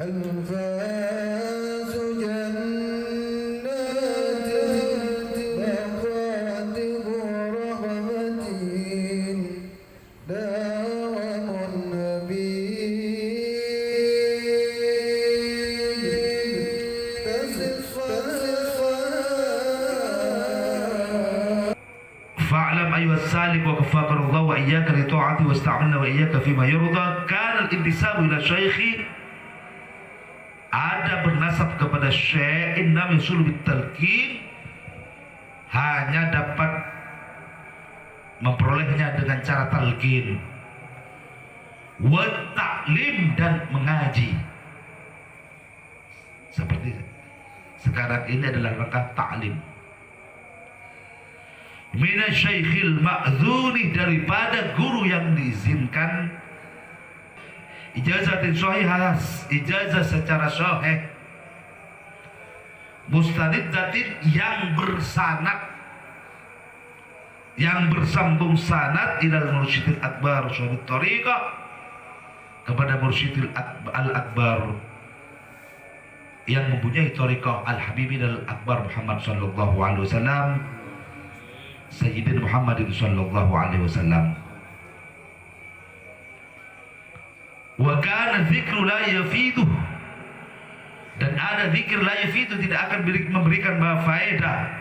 أنفاس جنات مقاطب رحمة داوم النبي Fa'lam ayyuhas salik wa kafakar Allah wa iyyaka li ta'ati wa ista'malna wa iyyaka fima yurda. Kana al-intisabu ila syaikhi, ada bernasab kepada syekh, innam yusul bitalqin, hanya dapat memperolehnya dengan cara talqin, wa ta'lim, dan mengaji. Seperti sekarang ini adalah rangka ta'lim. Minasyaikhil ma'dzuni, daripada guru yang diizinkan, ijazatin sahihah, ijazah secara sahih, mustaniddatin, yang bersanad, yang bersambung sanad, ilal mursyidil akbar syahid tariqah, kepada mursyidil al-akbar yang mempunyai tariqah al-habibin al-akbar Muhammad sallallahu alaihi wasallam, Sayyidina Muhammad sallallahu alaihi wasallam. Wa kana dzikru la yafidu, dan ada zikir la yafidu, tidak akan memberikan faedah,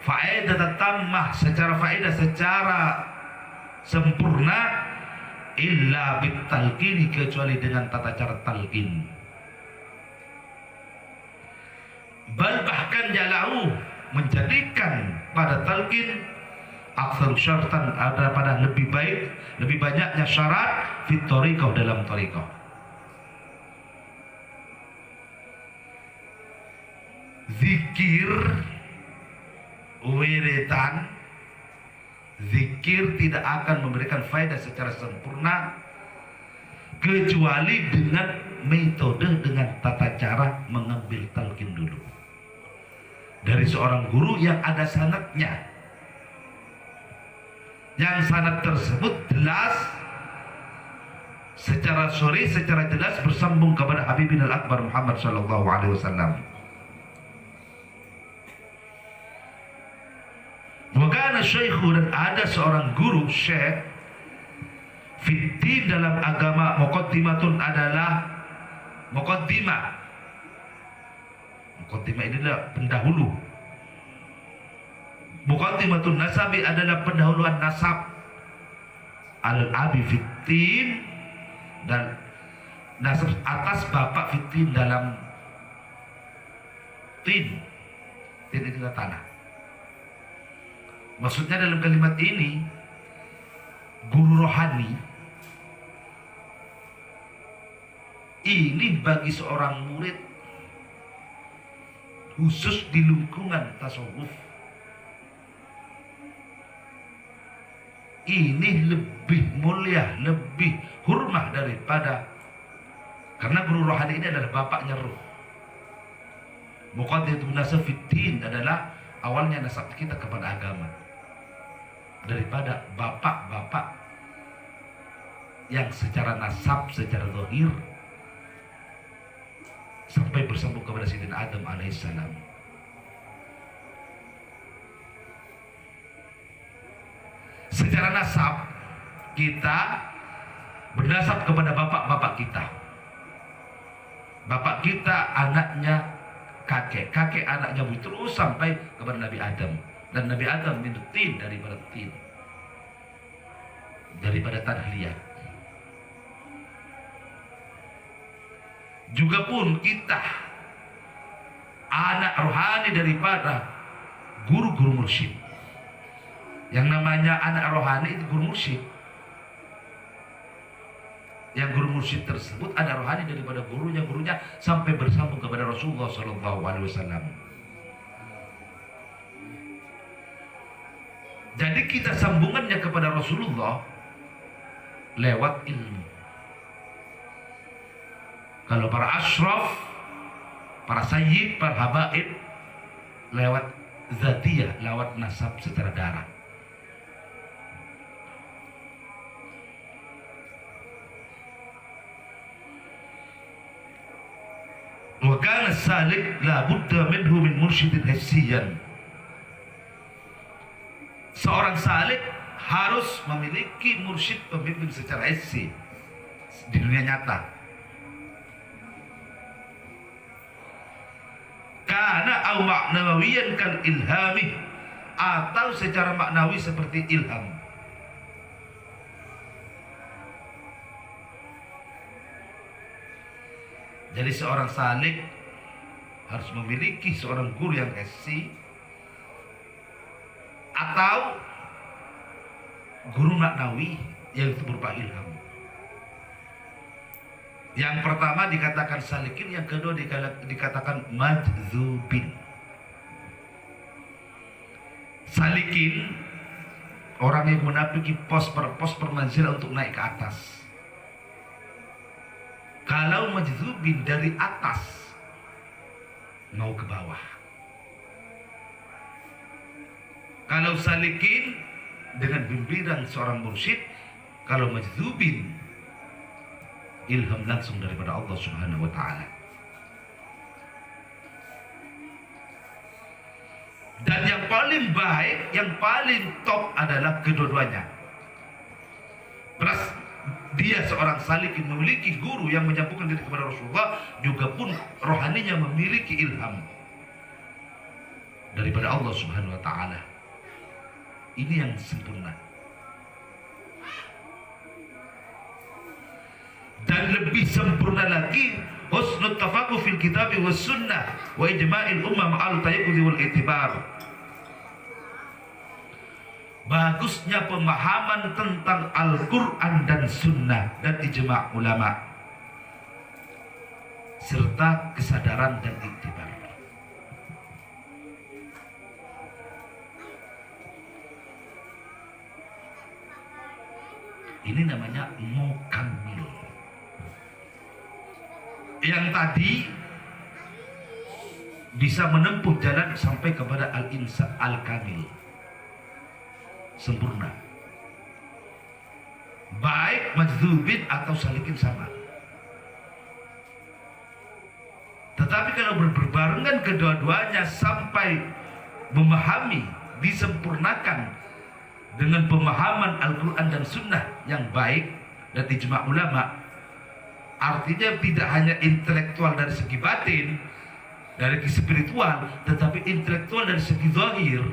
faedah tammah, secara faedah secara sempurna, illa bitalqin, kecuali dengan tata cara talqin. Bal bahkan jalau, menjadikan pada talqin aktsar syartan, ada pada lebih baik, lebih banyaknya syarat fit thariqah, dalam thariqah. Zikir wiridan, zikir tidak akan memberikan faedah secara sempurna kecuali dengan metode, dengan tata cara mengambil talqin dulu dari seorang guru yang ada sanadnya, yang sanad tersebut jelas secara sori, secara jelas bersambung kepada Habibin al-Akbar Muhammad sallallahu alaihi wasallam. Wa kana syaikhu, dan ada seorang guru syekh, fiddin, dalam agama, muqaddimatun, adalah muqaddimah. Muqaddimah ini adalah pendahulu. Muqaddimatun nasabi adalah pendahuluan nasab, al-abi fiddin, dan nasab atas bapak fiddin, dalam tin itu adalah tanah. Maksudnya dalam kalimat ini, guru rohani ini bagi seorang murid, khusus di lingkungan tasawuf, ini lebih mulia, lebih hormat daripada, karena guru rohani ini adalah bapaknya ruh. Muqaddimatun nasab fiddin adalah awalnya nasab kita kepada agama, daripada bapak-bapak yang secara nasab, secara zahir sampai bersambung kepada Sayyidina Adam alaihissalam. Secara nasab kita bernasab kepada bapak-bapak kita. Bapak kita anaknya kakek, kakek anaknya terus sampai kepada Nabi Adam. Dan Nabi Adam min tin, daripada tin, daripada tanah liat. Juga pun kita anak rohani daripada guru-guru mursyid. Yang namanya anak rohani itu guru mursyid. Yang guru mursyid tersebut anak rohani daripada gurunya sampai bersambung kepada Rasulullah sallallahu alaihi wasallam. Jadi kita sambungannya kepada Rasulullah lewat ilmu. Kalau para ashraf, para sayyid, para habaib, lewat zatiyah, lewat nasab secara darah. Wa kana salik la budda minhu min mursyidin hissiyan. Seorang salik harus memiliki mursyid pembimbing secara hissi di dunia nyata. Kana au ma'nawiyan kal ilhami, atau secara maknawi seperti ilham. Jadi seorang salik harus memiliki seorang guru yang hissi atau guru maknawi yang itu berupa ilham. Yang pertama dikatakan salikin, yang kedua dikatakan majdzubin. Salikin orang yang menapiki pos per manzil untuk naik ke atas. Kalau majdzubin dari atas mau ke bawah. Kalau salikin dengan bimbingan seorang mursyid, kalau majdzubin ilham langsung daripada Allah Subhanahu wa taala. Dan yang paling baik, yang paling top adalah kedua-duanya. Plus dia seorang salikin memiliki guru yang menyambungkan diri kepada Rasulullah, juga pun rohaninya memiliki ilham daripada Allah Subhanahu wa taala. Ini yang sempurna. Dan lebih sempurna lagi husnul tafaqquh fil kitab was sunnah wa ijma'il ummah ma'al tayaqquz wal i'tibar. Bagusnya pemahaman tentang Al-Quran dan Sunnah dan ijma' ulama, serta kesadaran dan iktibar. Ini namanya mukammil. Yang tadi bisa menempuh jalan sampai kepada al-insa al-kamil, sempurna. Baik majdzubin atau salikin sama. Tetapi kalau berbarengan kedua-duanya sampai memahami, disempurnakan dengan pemahaman Al-Quran dan Sunnah yang baik dan ijma' ulama, artinya tidak hanya intelektual dari segi batin, dari segi spiritual, tetapi intelektual dari segi zahir,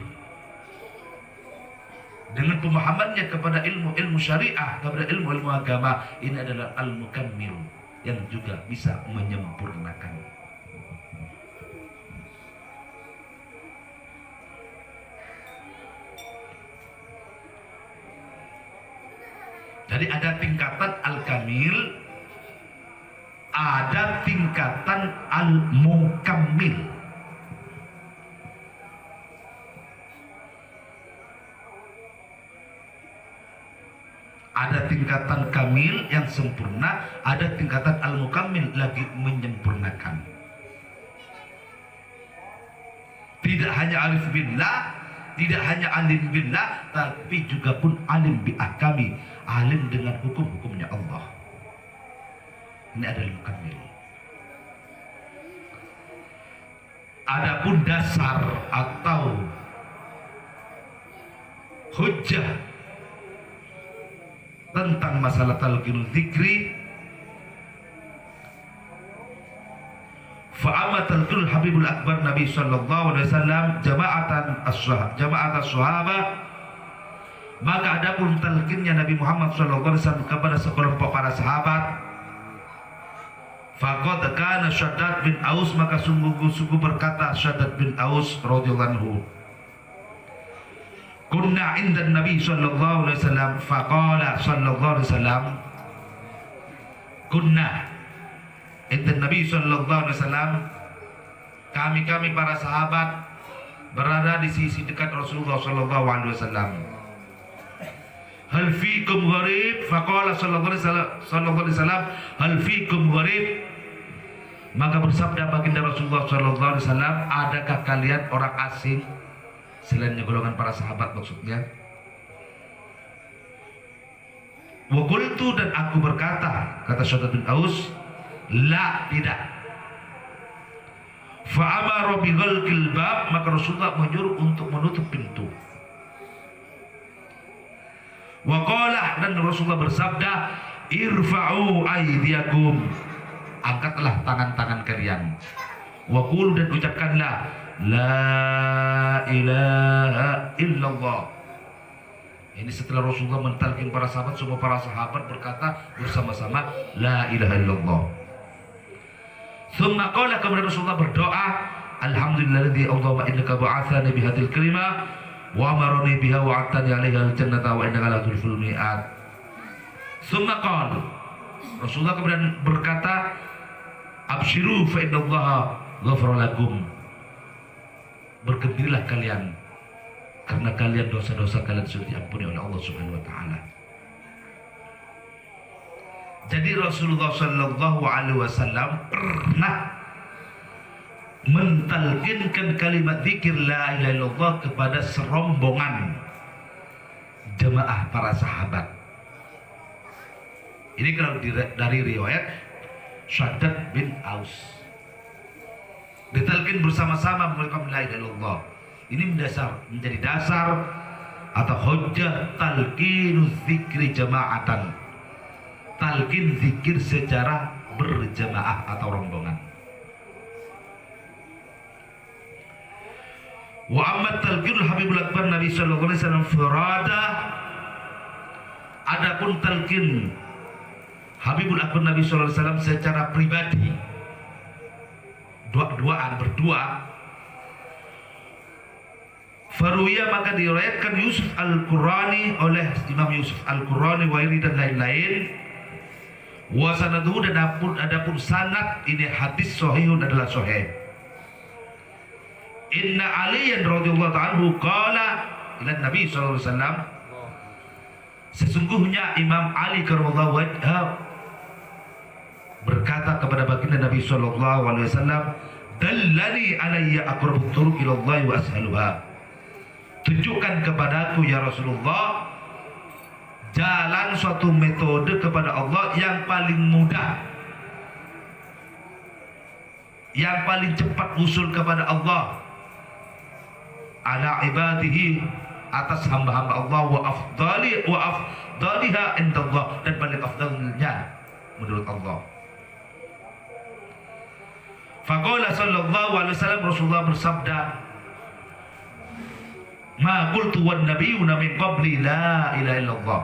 dengan pemahamannya kepada ilmu syariah, kepada ilmu agama. Ini adalah al-mukammil yang juga bisa menyempurnakan. Jadi ada tingkatan al-kamil, ada tingkatan al-mukammil. Ada tingkatan kamil yang sempurna, ada tingkatan al-mukammil lagi menyempurnakan. Tidak hanya alif billah, tidak hanya alim billah, tapi juga pun alim bi ahkami, alim dengan hukum-hukumnya Allah. Ini adalah mukammil. Adapun dasar atau hujjah tentang masalah talqinul dzikri, fa'ama talqinul Habibul Akbar Nabi sallallahu alaihi wasallam jama'atan as-sahabah, maka adapun talqinnya Nabi Muhammad sallallahu alaihi wasallam kepada sekelompok para sahabat, faqad kana Syaddad bin Aus, maka sungguh berkata Syaddad bin Aus radhiyallahu anhu, kunna inda Nabi sallallahu alaihi wasallam, faqala sallallahu alaihi wasallam, kunna inda Nabi sallallahu alaihi wasallam, kami para sahabat berada di sisi dekat Rasulullah sallallahu alaihi wasallam. Hal fikum gharib, faqala sallallahu alaihi wasallam, hal fikum gharib, maka bersabda baginda Rasulullah sallallahu alaihi wasallam, adakah kalian orang asing? Selainnya golongan para sahabat maksudnya. Wa qultu, dan aku berkata, kata Syaddad bin Aus, la, tidak. Fa'amara bi ghalqil bab, maka Rasulullah menyuruh untuk menutup pintu. Wa qala, dan Rasulullah bersabda, irfa'u aydiyakum, angkatlah tangan-tangan kalian. Wa qulu, dan ucapkanlah la ilaha illallah. Ini setelah Rasulullah mentalkin para sahabat, semua para sahabat berkata bersama-sama la ilaha illallah. Thumma qala, kemudian Rasulullah berdoa, alhamdulillahilladzi awdha innaka ba'athani bihadil kalimah wa amarani biha wa 'attani 'alaiha al-jannata wa innaka la tulful mi'ad. Thumma qala, Rasulullah kemudian berkata, absyiru fa innallaha ghafara lakum, bergembiralah kalian karena kalian dosa-dosa kalian sudah diampuni oleh Allah Subhanahu wa taala. Jadi Rasulullah sallallahu alaihi wasallam pernah mentalkinkan kalimat zikir la ilaha illallah kepada serombongan jemaah para sahabat. Ini kalau dari riwayat Shaddad bin Aus, ditalkin bersama-sama mereka la ilaha illallah. Ini menjadi dasar atau hujjah talqinu zikri jama'atan, talqin zikir secara berjamaah atau rombongan. Wa amma talqinul Habibul Akbar Nabi sallallahu alaihi wasallam firada, adapun talqin Habibul Akbar Nabi sallallahu alaihi wasallam secara pribadi, berdua, Faruya, maka diriwayatkan Yusuf Al-Qurani oleh Imam Yusuf Al-Qurani wa iri dan lain-lain. Wa sanaduhu, dan adapun sanad ini hadis sahihun adalah sahih. Inna Aliyan radhiyallahu ta'ala qala ila Nabi sallallahu alaihi wasallam, sesungguhnya Imam Ali karramallahu wajhahu berkata kepada baginda Nabi sallallahu alaihi wasallam, dallani alayya aqrabut turuq ila Allah wa ashaluha, tunjukkan kepadaku ya Rasulullah jalan suatu metode kepada Allah yang paling mudah, yang paling cepat usul kepada Allah, ala ibadihi, atas hamba-hamba Allah, wa afdaliha indallah, dan paling afdalnya menurut Allah. Faqala sallallahu alaihi wasallam, Rasulullah bersabda, ma qultu wan nabiyyuna min qabli la ilaha illallah,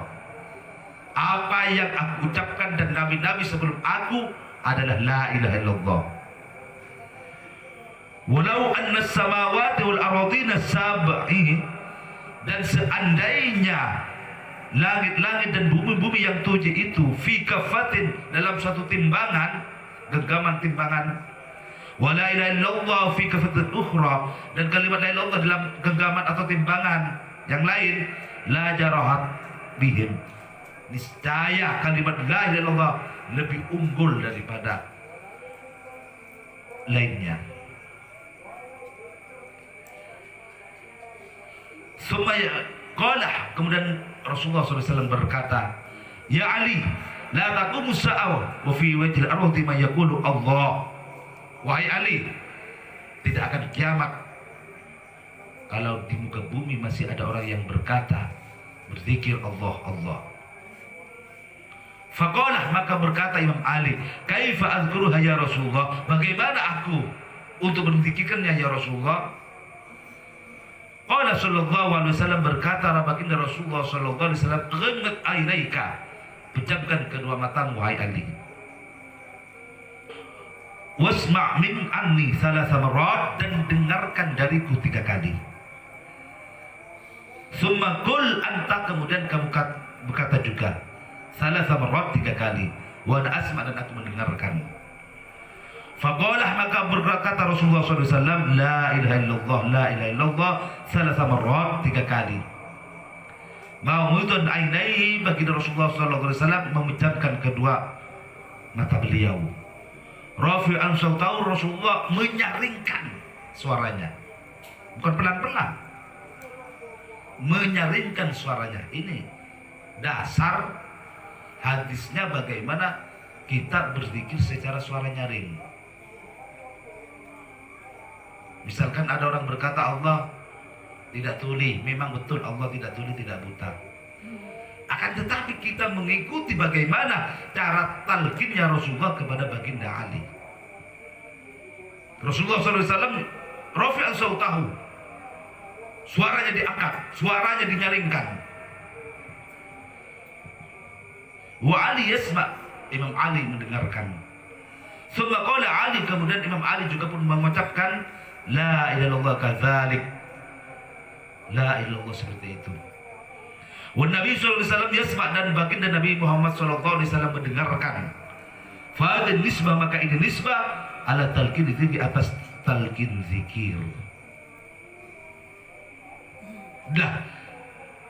apa yang aku ucapkan dan nabi-nabi sebelum aku adalah la ilaha illallah. Walau anna samawati wal ardina sab'i, dan seandainya langit-langit dan bumi-bumi yang 7 itu fi kafatin, dalam satu timbangan, genggaman timbangan, wa la ilaha illallah fi kafatin ukhra, dan kalimat la ilaha illallah dalam genggaman atau timbangan yang lain, la jarahat bihim, niscaya kalimat la ilaha illallah lebih unggul daripada lainnya. Sumaya qala, kemudian Rasulullah SAW berkata, ya Ali, la taqumu sa'ah wa fi wajhil ardi man yaqulu Allah. Wahai Ali, tidak akan kiamat kalau di muka bumi masih ada orang yang berkata, berzikir Allah, Allah. Faqala, maka berkata Imam Ali, kaifa azkuruha ya Rasulullah, bagaimana aku untuk berzikirkannya ya Rasulullah? Qala sallallahu alaihi wasallam, berkata baginda Rasulullah sallallahu alaihi wasallam, ghammat ainaika, pejamkan kedua matamu wahai Ali, wasma' min anni thalatha marrat, dan dengarkan dariku 3 kali. Summa qul anta, kemudian kamu berkata juga thalatha marrat, 3 kali, wa ana asma', dan aku mendengarkan. Faqalah, maka berkata Rasulullah SAW, la ilaha illallah, la ilaha illallah, thalatha marrat, 3 kali. Ma'udun ainaihi, baginda Rasulullah SAW memejamkan kedua mata beliau. Rafi'an sautahu, Rasulullah menyaringkan suaranya, bukan pelan-pelan, menyaringkan suaranya. Ini dasar hadisnya bagaimana kita berzikir secara suara nyaring. Misalkan ada orang berkata Allah tidak tuli, memang betul Allah tidak tuli, tidak buta. Akan tetapi kita mengikuti bagaimana cara talqinnya Rasulullah kepada baginda Ali. Rasulullah SAW rafi'an sautahu, suaranya diangkat, suaranya dinyaringkan. Wa Ali yasma', Imam Ali mendengarkan. Summa qala Ali, kemudian Imam Ali juga pun mengucapkan la ilaha illallah kadzalik. La ilaha illallah seperti itu. Wa Nabi sallallahu alaihi wasallam yasma', dan baginda Nabi Muhammad sallallahu alaihi wasallam mendengarkan. Fa hadhihi nisbah, maka ini nisbah ala talqin di atas talqin zikir. Dah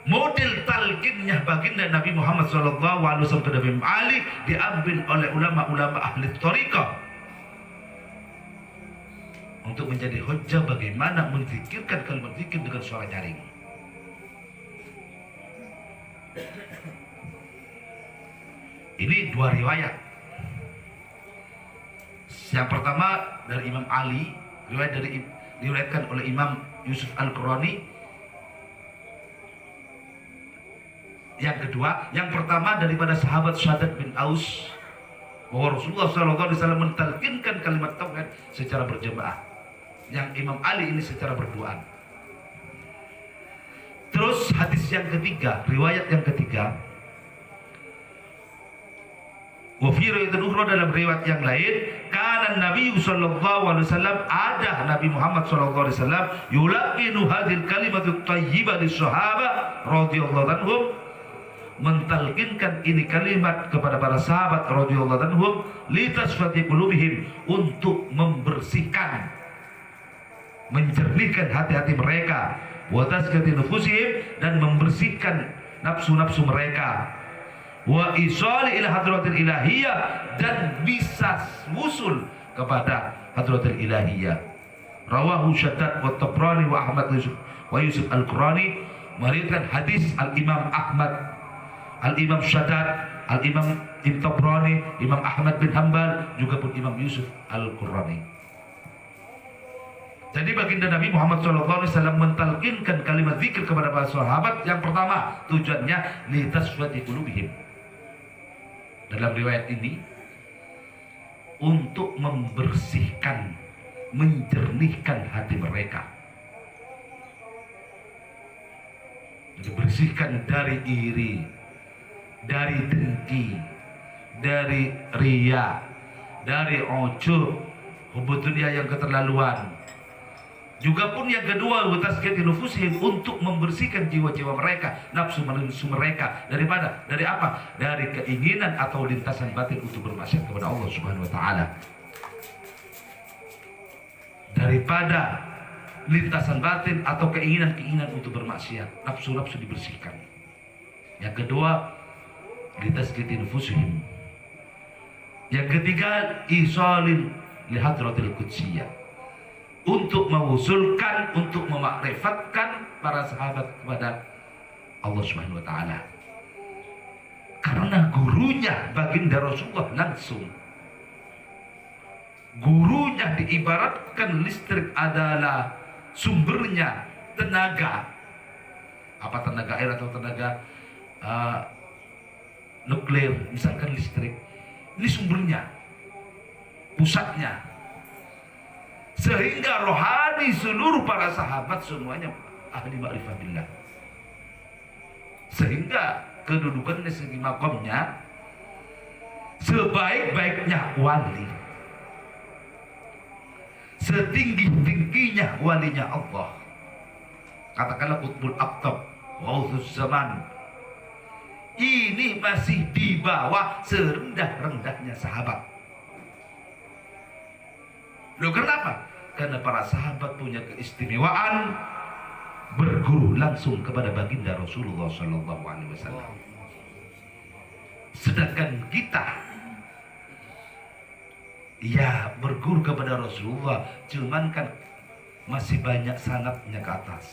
model talqinnya baginda Nabi Muhammad sallallahu alaihi wasallam kepada Imam Ali diambil oleh ulama-ulama ahli thariqah untuk menjadi hujjah bagaimana menzikirkan kalimat zikir dengan suara nyaring. Ini dua riwayat. Yang pertama dari Imam Ali, diriwayatkan oleh Imam Yusuf Al-Qurani. Yang kedua, yang pertama daripada sahabat Shaddad bin Aus, bahwa Rasulullah SAW mentalkinkan kalimat tauhid secara berjamaah. Yang Imam Ali ini secara berduaan. Terus hadis yang ketiga, riwayat yang ketiga, wa fi riwayatin ukhra, dalam riwayat yang lain, kana Nabi sallallahu alaihi wasallam, ada Nabi Muhammad sallallahu alaihi wasallam yulaqinu hadhil kalimatut thayyibah lis-sahaba radhiyallahu anhum, mentalkinkan ini kalimat kepada para sahabat radhiyallahu anhum, litasfati qulubihim, untuk membersihkan, menjernihkan hati-hati mereka, wa tazkiyati nufusihim, dan membersihkan nafsu-nafsu mereka, wa isali ila hadratil ilahiyah, dan bisa wusul kepada hadratil ilahiyah. Rawahu Shaddad wa Tabrani wa Ahmad wa Yusuf Al-Qurani, meriwayatkan hadis Al-Imam Ahmad, Al-Imam Shaddad, Al-Imam Tabrani, Imam Ahmad bin Hanbal, juga pun Imam Yusuf Al-Qurani. Jadi baginda Nabi Muhammad SAW mentalkinkan kalimat zikir kepada para sahabat. Yang pertama, tujuannya litasfati qulubihim. Dalam riwayat ini, untuk membersihkan, menjernihkan hati mereka. Dibersihkan dari iri, dari dengki, dari riya, dari ujub, hubbu dunya yang keterlaluan. Juga pun yang kedua, tazkiyati nufusihim, untuk membersihkan jiwa-jiwa mereka, nafsu mereka daripada, dari apa? Dari keinginan atau lintasan batin untuk bermaksiat kepada Allah Subhanahu wa taala. Daripada lintasan batin atau keinginan-keinginan untuk bermaksiat, nafsu-nafsu dibersihkan. Yang kedua, litazkiyati nufusihim. Yang ketiga, isalil lihadratil qudsiyah, untuk mengusulkan, untuk memakrifatkan para sahabat kepada Allah Subhanahu wa taala. Karena gurunya baginda Rasulullah langsung. Gurunya diibaratkan listrik adalah sumbernya tenaga. Apa tenaga air atau tenaga nuklir, misalkan listrik. Ini sumbernya, pusatnya. Sehingga rohani seluruh para sahabat semuanya ahli ma'rifah billah. Sehingga kedudukannya segi makamnya sebaik-baiknya wali, setinggi-tingginya walinya Allah. Katakanlah qutbul aqtab, ghauthuz zaman, ini masih di bawah serendah-rendahnya sahabat. Loh, kenapa? Karena para sahabat punya keistimewaan berguru langsung kepada baginda Rasulullah SAW. Sedangkan kita, ya, berguru kepada Rasulullah, cuman kan masih banyak sanadnya ke atas,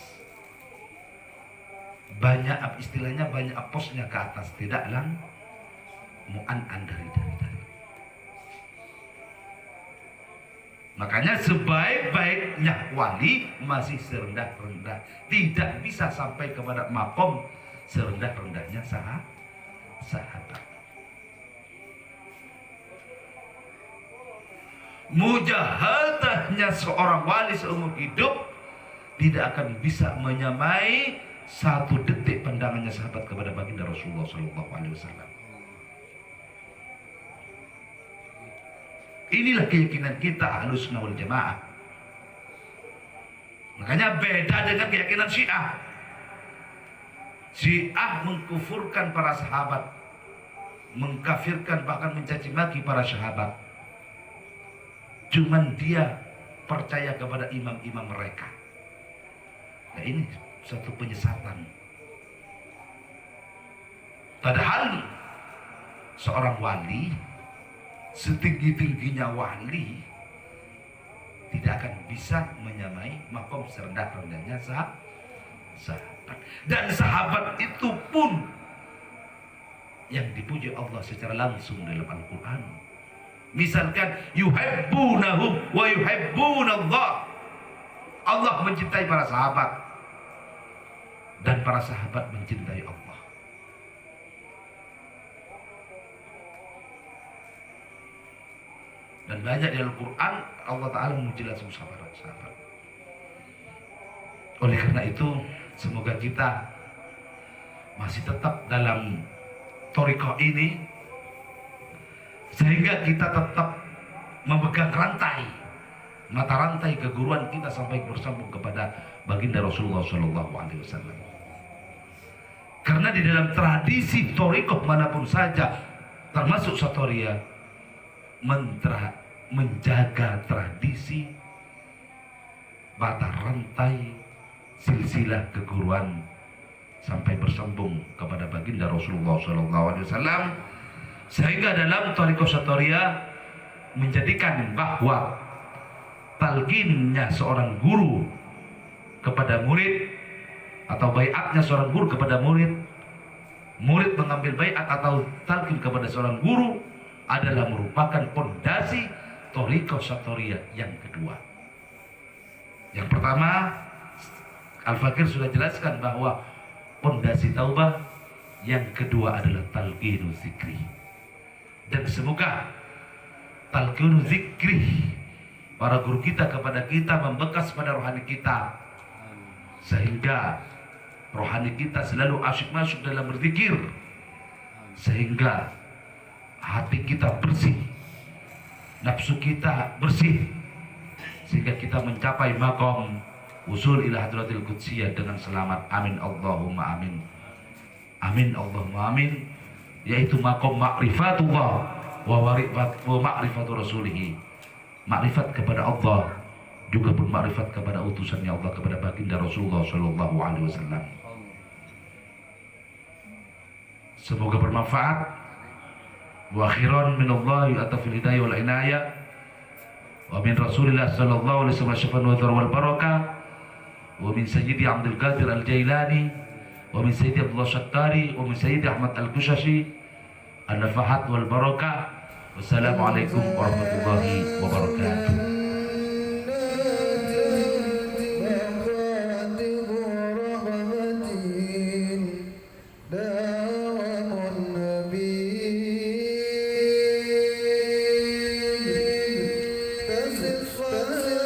banyak istilahnya, banyak posnya ke atas, tidak lang mu'an dari. Makanya sebaik-baiknya wali masih serendah-rendah, tidak bisa sampai kepada makom serendah-rendahnya sahabat. Mujahadahnya seorang wali seumur hidup tidak akan bisa menyamai satu detik pandangannya sahabat kepada baginda Rasulullah SAW. Inilah keyakinan kita Ahlussunnah wal Jamaah. Makanya beda dengan keyakinan Syiah. Syiah mengkufurkan para sahabat, mengkafirkan bahkan mencaci maki para sahabat. Cuman dia percaya kepada imam-imam mereka. Nah, ini satu penyesatan. Padahal seorang wali, setinggi-tingginya wali, tidak akan bisa menyamai makom serendah-rendahnya sahabat. Dan sahabat itu pun yang dipuji Allah secara langsung dalam Al-Quran. Misalkan yuhibbunahum wa yuhibbunallah. Allah mencintai para sahabat dan para sahabat mencintai Allah. Dan banyak di Al-Quran Allah Ta'ala memuji langsung sahabat. Oleh karena itu semoga kita masih tetap dalam thariqah ini, sehingga kita tetap memegang mata rantai keguruan kita sampai bersambung kepada baginda Rasulullah SAW. Karena di dalam tradisi thariqah manapun saja, termasuk Satoriyah, menjaga tradisi mata rantai silsilah keguruan sampai bersambung kepada baginda Rasulullah SAW, sehingga dalam thariqah Satoriyah menjadikan bahwa talqinnya seorang guru kepada murid atau baiatnya seorang guru kepada murid mengambil baiat atau talqin kepada seorang guru adalah merupakan pondasi thariqah Satoriyah yang kedua. Yang pertama, Al-Fakir sudah jelaskan bahwa pondasi taubah, yang kedua adalah talqinu zikri. Dan semoga talqinu zikri para guru kita kepada kita membekas pada rohani kita, sehingga rohani kita selalu asyik masuk dalam berzikir, sehingga hati kita bersih, nafsu kita bersih, sehingga kita mencapai makom usul ila hadratil qudsiyah dengan selamat. Amin Allahumma amin. Amin Allahumma amin. Yaitu makom ma'rifatullah wa ma'rifatu rasulih. Makrifat kepada Allah, juga pun makrifat kepada utusannya Allah, kepada baginda Rasulullah SAW. Semoga bermanfaat. Wa akhiran minallahi atafil hidayah wal inayah wa min Rasulillah sallallahu alaihi wasallam syafan wa dhar wal barakah wa min Sayyidi Abdul Qadir Al-Jailani wa min Sayyidi Abdullah Syattari wa min Sayyidi Ahmad Al-Kushashi an-nafahat wal barakah. Wassalamualaikum warahmatullahi wabarakatuh. فاسق